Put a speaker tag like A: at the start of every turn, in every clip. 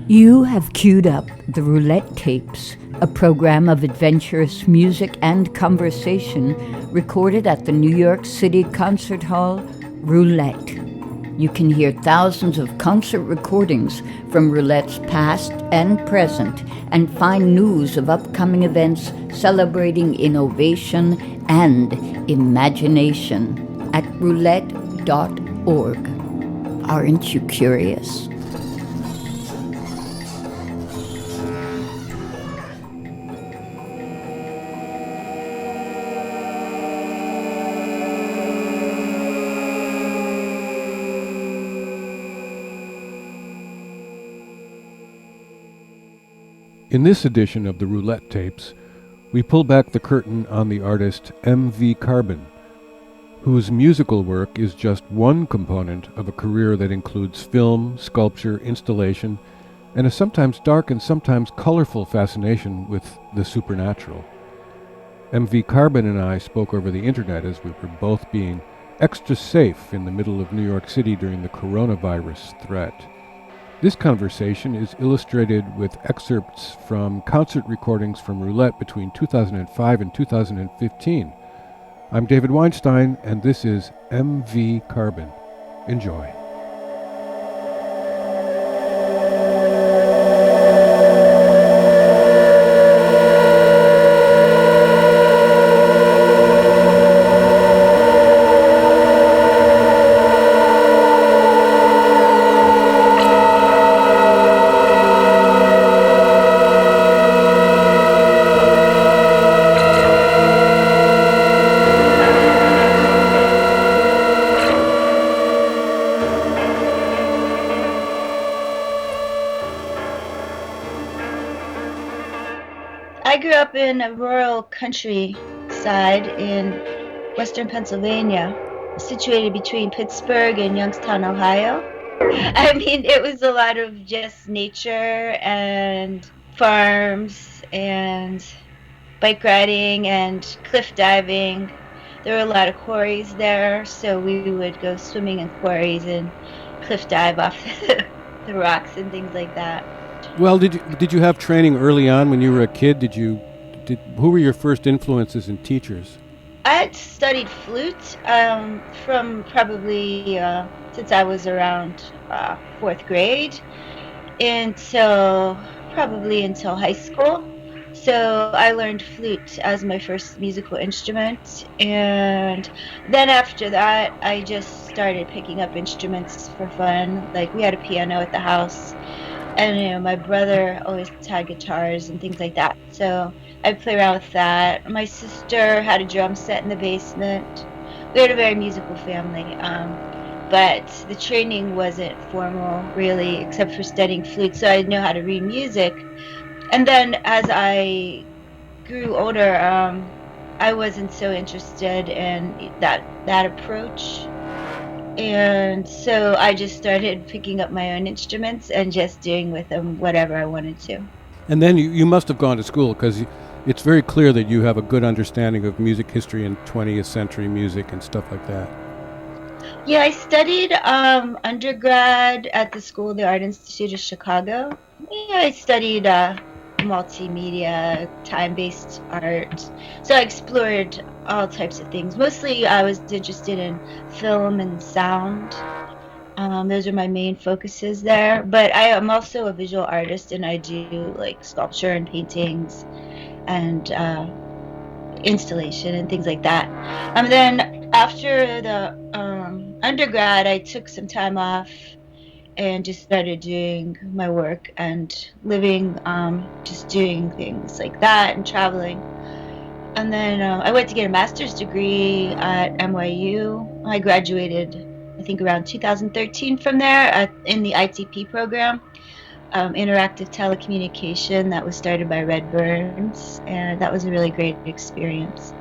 A: You have queued up the Roulette Tapes, a program of adventurous music and conversation recorded at the New York City Concert Hall, Roulette. You can hear thousands of concert recordings from Roulette's past and present and find news of upcoming events celebrating innovation and imagination at roulette.org. Aren't you curious?
B: In this edition of the Roulette Tapes, we pull back the curtain on the artist M.V. Carbon, whose musical work is just one component of a career that includes film, sculpture, installation, and a sometimes dark and sometimes colorful fascination with the supernatural. M.V. Carbon and I spoke over the internet as we were both being extra safe in the middle of New York City during the coronavirus threat. This conversation is illustrated with excerpts from concert recordings from Roulette between 2005 and 2015. I'm David Weinstein, and this is M.V. Carbon. Enjoy.
C: I grew up in a rural countryside in western Pennsylvania, situated between Pittsburgh and Youngstown, Ohio. I mean, it was a lot of just nature and farms and bike riding and cliff diving. There were a lot of quarries there, so we would go swimming in quarries and cliff dive off the rocks and things like that.
B: Well, did you have training early on when you were a kid? Who were your first influences and teachers?
C: I had studied flute from probably since I was around 4th grade until high school. So I learned flute as my first musical instrument, and then after that I just started picking up instruments for fun. Like, we had a piano at the house, and my brother always had guitars and things like that, so I'd play around with that. My sister had a drum set in the basement. We had a very musical family, but the training wasn't formal really, except for studying flute, so I know how to read music. And then as I grew older, I wasn't so interested in that approach. And so I just started picking up my own instruments and just doing with them whatever I wanted to.
B: And then you must have gone to school, because it's very clear that you have a good understanding of music history and 20th century music and stuff like that.
C: Yeah, I studied undergrad at the School of the Art Institute of Chicago. Yeah, I studied multimedia, time-based art. So I explored all types of things. Mostly I was interested in film and sound. Those are my main focuses there. But I am also a visual artist, and I do like sculpture and paintings and installation and things like that. And then after the undergrad, I took some time off and just started doing my work and living, just doing things like that and traveling. And then I went to get a master's degree at NYU. I graduated, I think, around 2013 from there in the ITP program, interactive telecommunication, that was started by Red Burns, and that was a really great experience.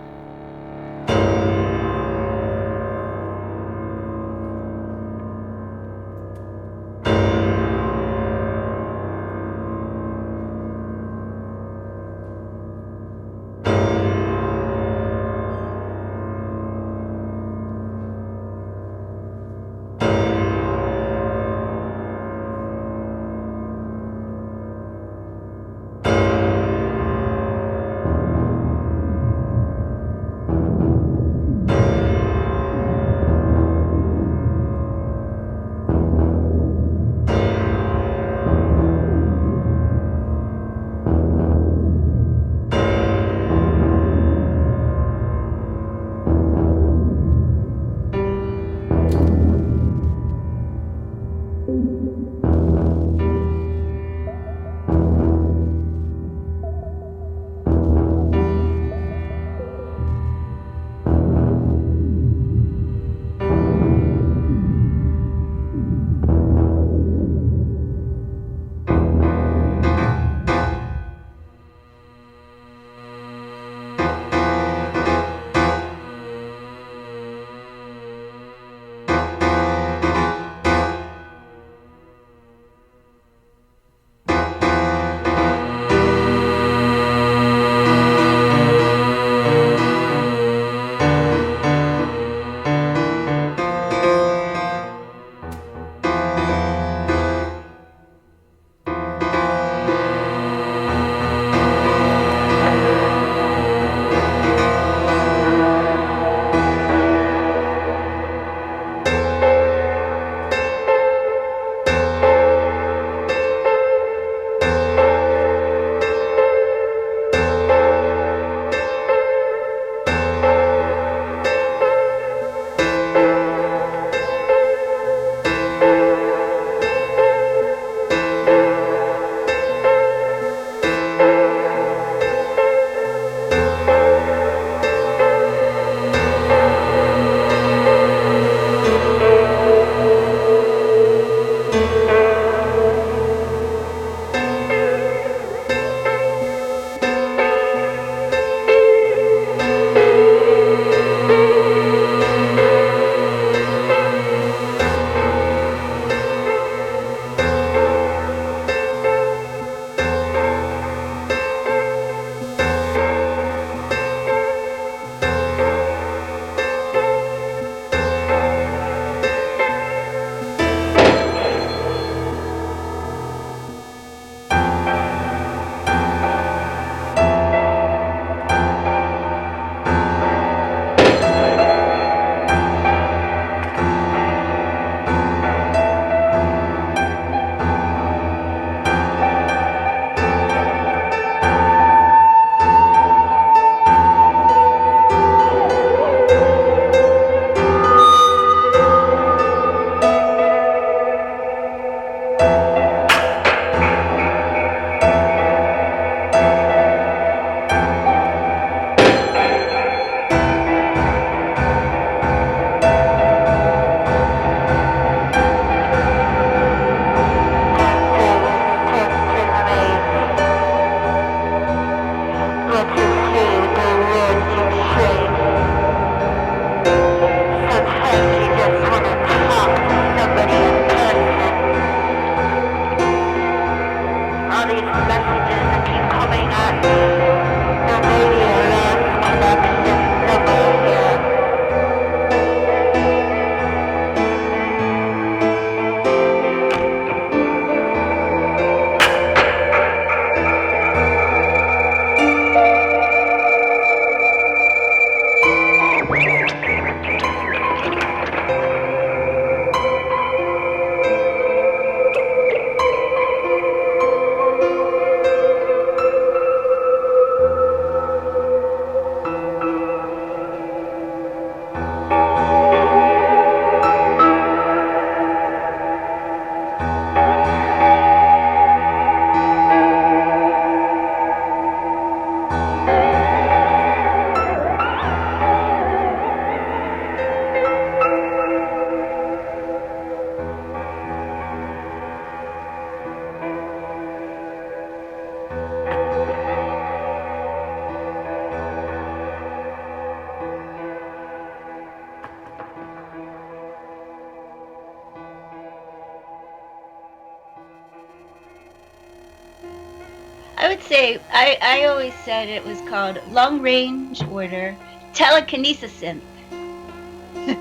C: I would say I always said it was called long range order telekinesis synth.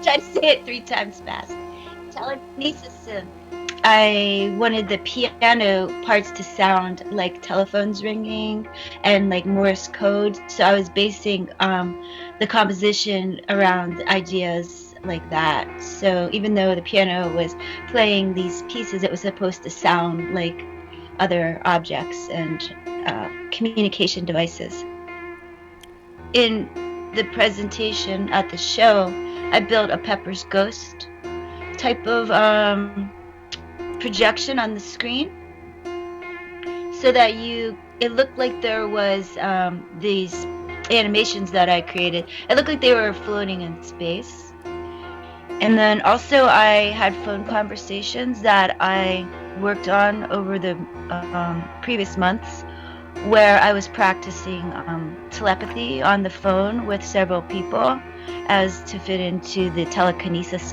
C: Try to say it 3 times fast. Telekinesis synth. I wanted the piano parts to sound like telephones ringing and like Morse code. So I was basing the composition around ideas like that. So even though the piano was playing these pieces, it was supposed to sound like other objects and communication devices. In the presentation at the show, I built a Pepper's Ghost type of projection on the screen, so that it looked like there was these animations that I created. It looked like they were floating in space. And then also I had phone conversations that I worked on over the previous months, where I was practicing telepathy on the phone with several people as to fit into the telekinesis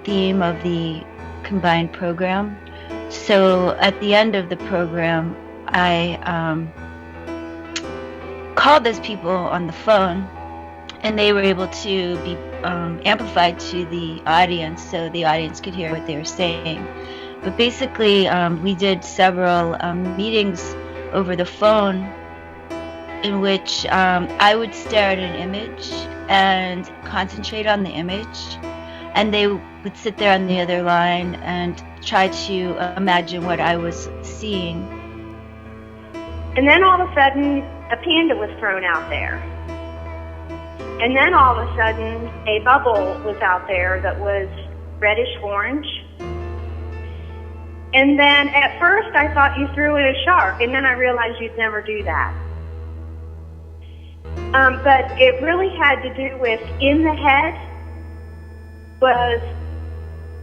C: theme of the combined program. So at the end of the program, I called those people on the phone, and they were able to be amplified to the audience, so the audience could hear what they were saying. But basically, we did several meetings over the phone in which I would stare at an image and concentrate on the image, and they would sit there on the other line and try to imagine what I was seeing.
D: And then all of a sudden, a panda was thrown out there. And then all of a sudden, a bubble was out there that was reddish-orange. And then at first, I thought you threw in a shark, and then I realized you'd never do that. But it really had to do with, in the head, was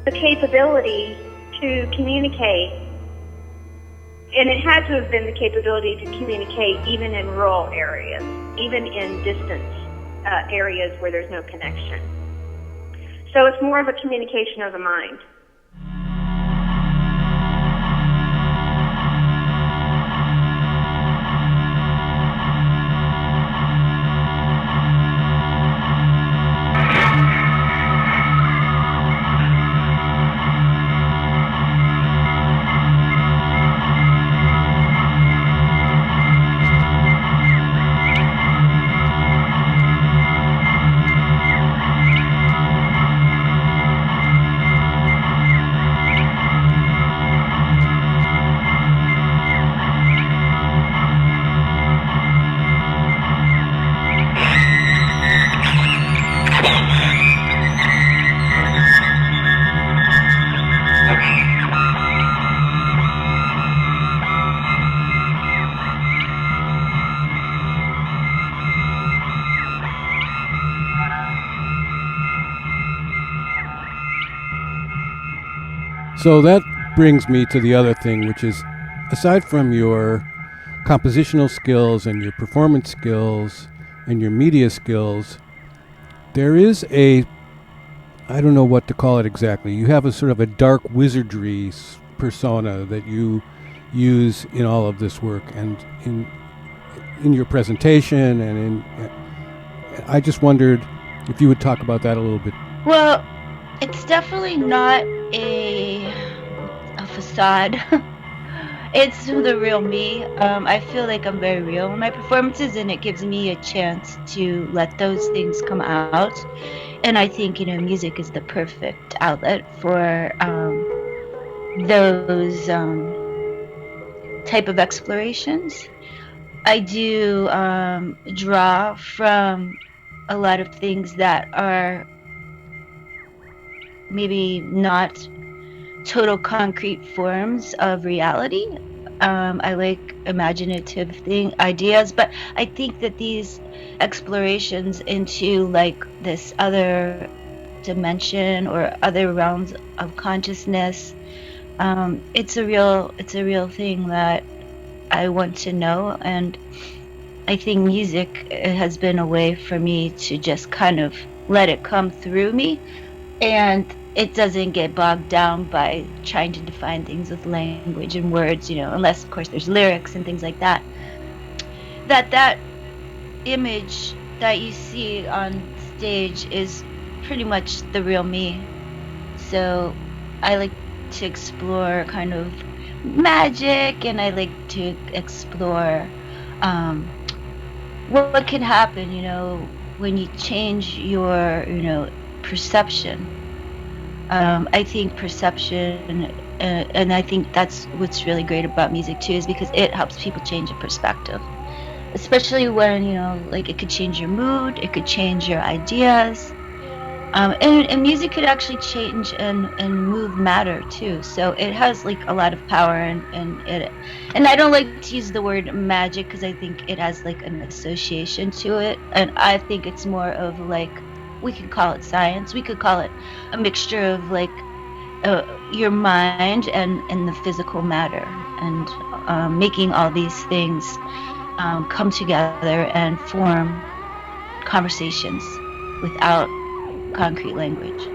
D: the capability to communicate. And it had to have been the capability to communicate even in rural areas, even in distant areas where there's no connection. So it's more of a communication of the mind.
B: So that brings me to the other thing, which is, aside from your compositional skills and your performance skills and your media skills, there is I don't know what to call it exactly. You have a sort of a dark wizardry persona that you use in all of this work and in your presentation, and I just wondered if you would talk about that a little bit.
C: Well, it's definitely not a facade. It's the real me. I feel like I'm very real in my performances, and it gives me a chance to let those things come out. And I think, music is the perfect outlet for those type of explorations. I do draw from a lot of things that are maybe not total concrete forms of reality. I like imaginative ideas, but I think that these explorations into like this other dimension or other realms of consciousness, it's a real thing that I want to know, and I think music has been a way for me to just kind of let it come through me. And it doesn't get bogged down by trying to define things with language and words, unless of course there's lyrics and things like that. That image that you see on stage is pretty much the real me. So I like to explore kind of magic, and I like to explore what can happen, when you change your, perception. I think perception, and I think that's what's really great about music too, is because it helps people change a perspective. Especially when, like it could change your mood, it could change your ideas. And music could actually change and move matter too. So it has like a lot of power, and I don't like to use the word magic because I think it has like an association to it, and I think it's more of like, we could call it science. We could call it a mixture of like your mind and the physical matter, and making all these things come together and form conversations without concrete language.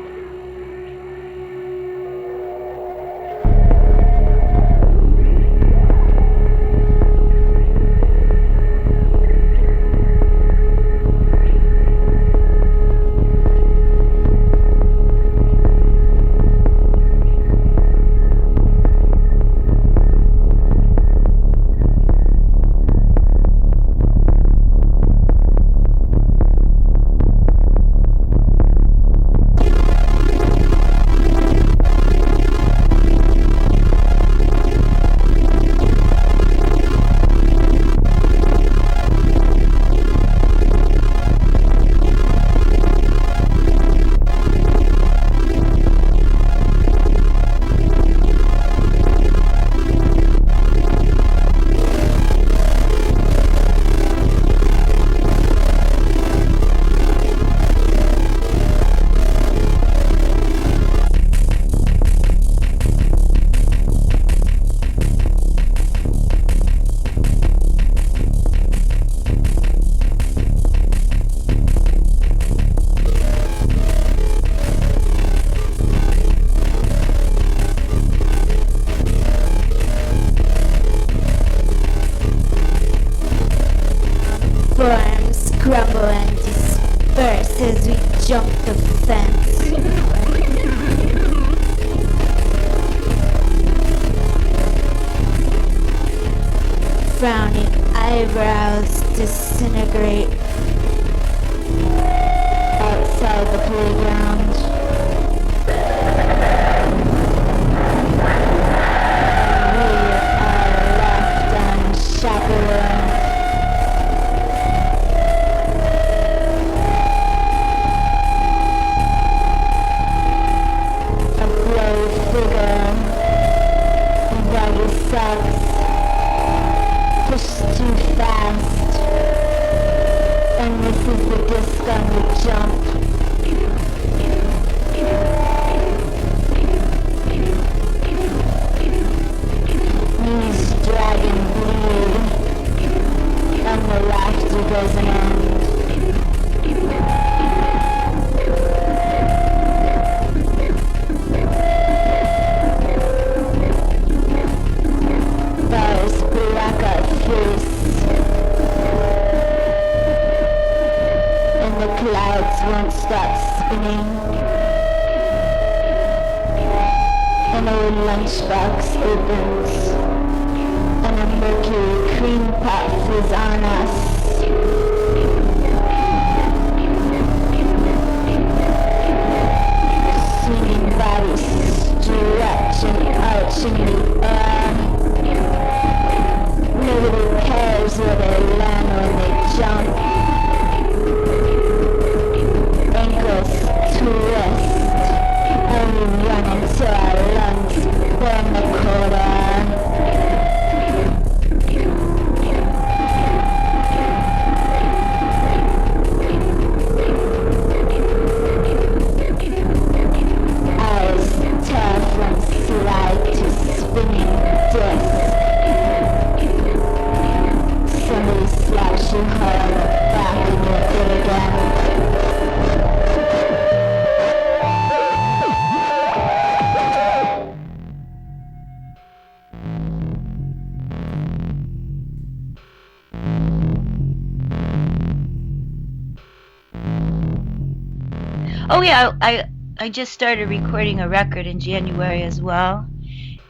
C: Oh yeah, I just started recording a record in January as well,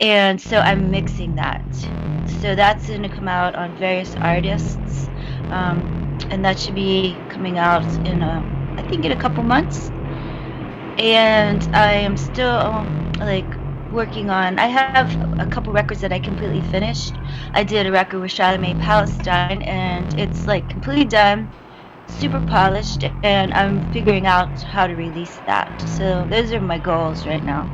C: and so I'm mixing that. So that's going to come out on various artists, and that should be coming out in I think in a couple months. And I am still like working on. I have a couple records that I completely finished. I did a record with Charlemagne Palestine, and it's like completely done, super polished, and I'm figuring out how to release that. So those are my goals right now.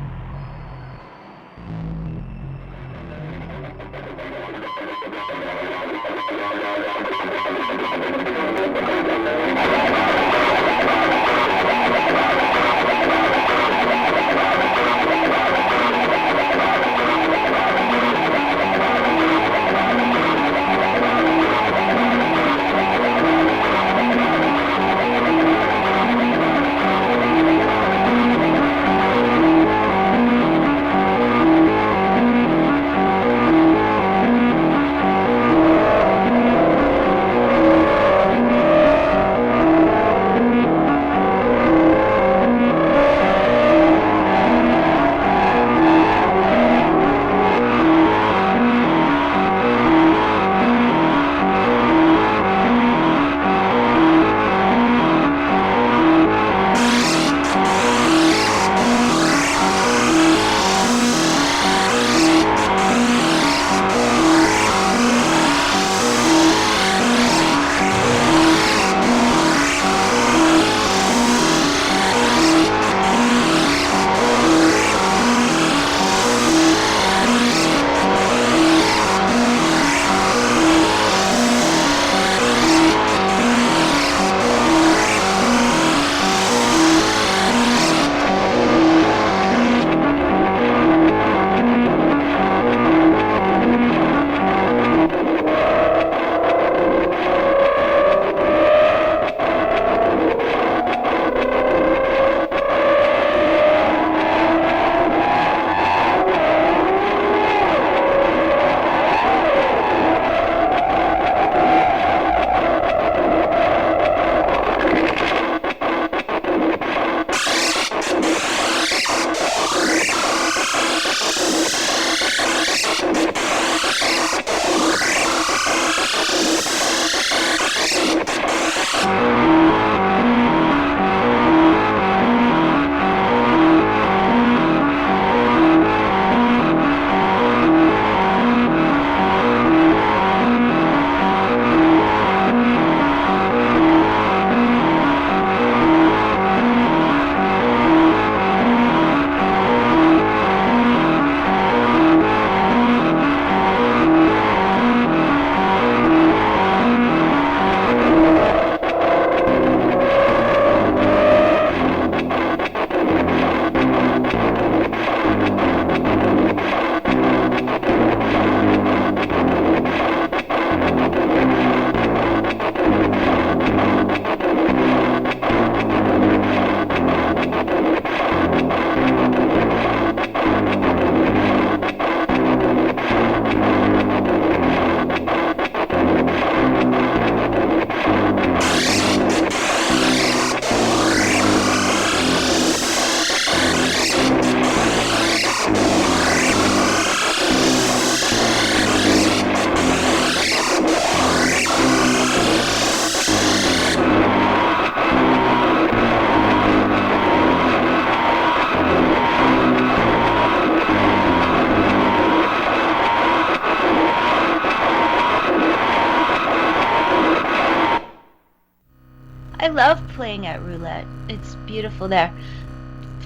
C: I love playing at roulette. It's beautiful there.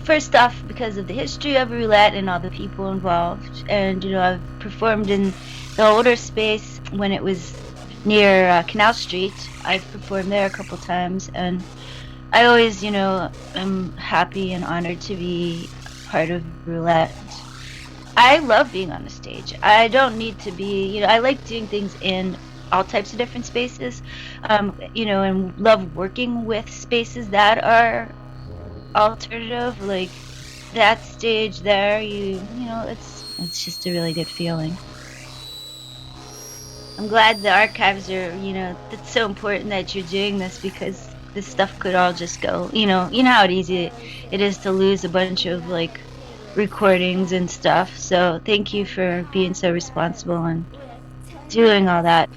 C: First off, because of the history of roulette and all the people involved. And, I've performed in the older space when it was near Canal Street. I've performed there a couple times. And I always, am happy and honored to be part of roulette. I love being on the stage. I don't need to be, I like doing things in all types of different spaces, and love working with spaces that are alternative, like that stage there. It's just a really good feeling. I'm glad the archives are, it's so important that you're doing this, because this stuff could all just go. You know how easy it is to lose a bunch of like recordings and stuff. So thank you for being so responsible and doing all that.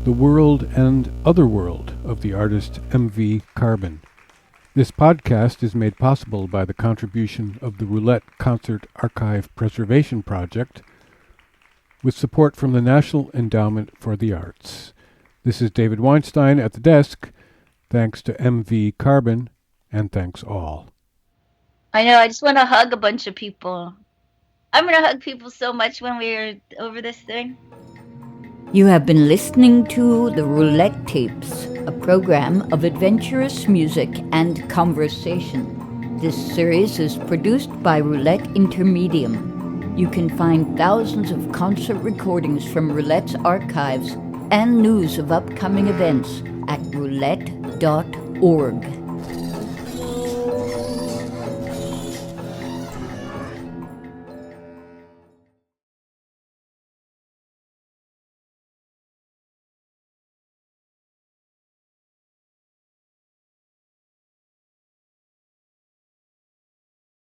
B: The World and Otherworld of the artist M.V. Carbon. This podcast is made possible by the contribution of the Roulette Concert Archive Preservation Project, with support from the National Endowment for the Arts. This is David Weinstein at the desk. Thanks to M.V. Carbon, and thanks all.
C: I know, I just want to hug a bunch of people. I'm going to hug people so much when we're over this thing.
A: You have been listening to the Roulette Tapes, a program of adventurous music and conversation. This series is produced by Roulette Intermedium. You can find thousands of concert recordings from Roulette's archives and news of upcoming events at roulette.org.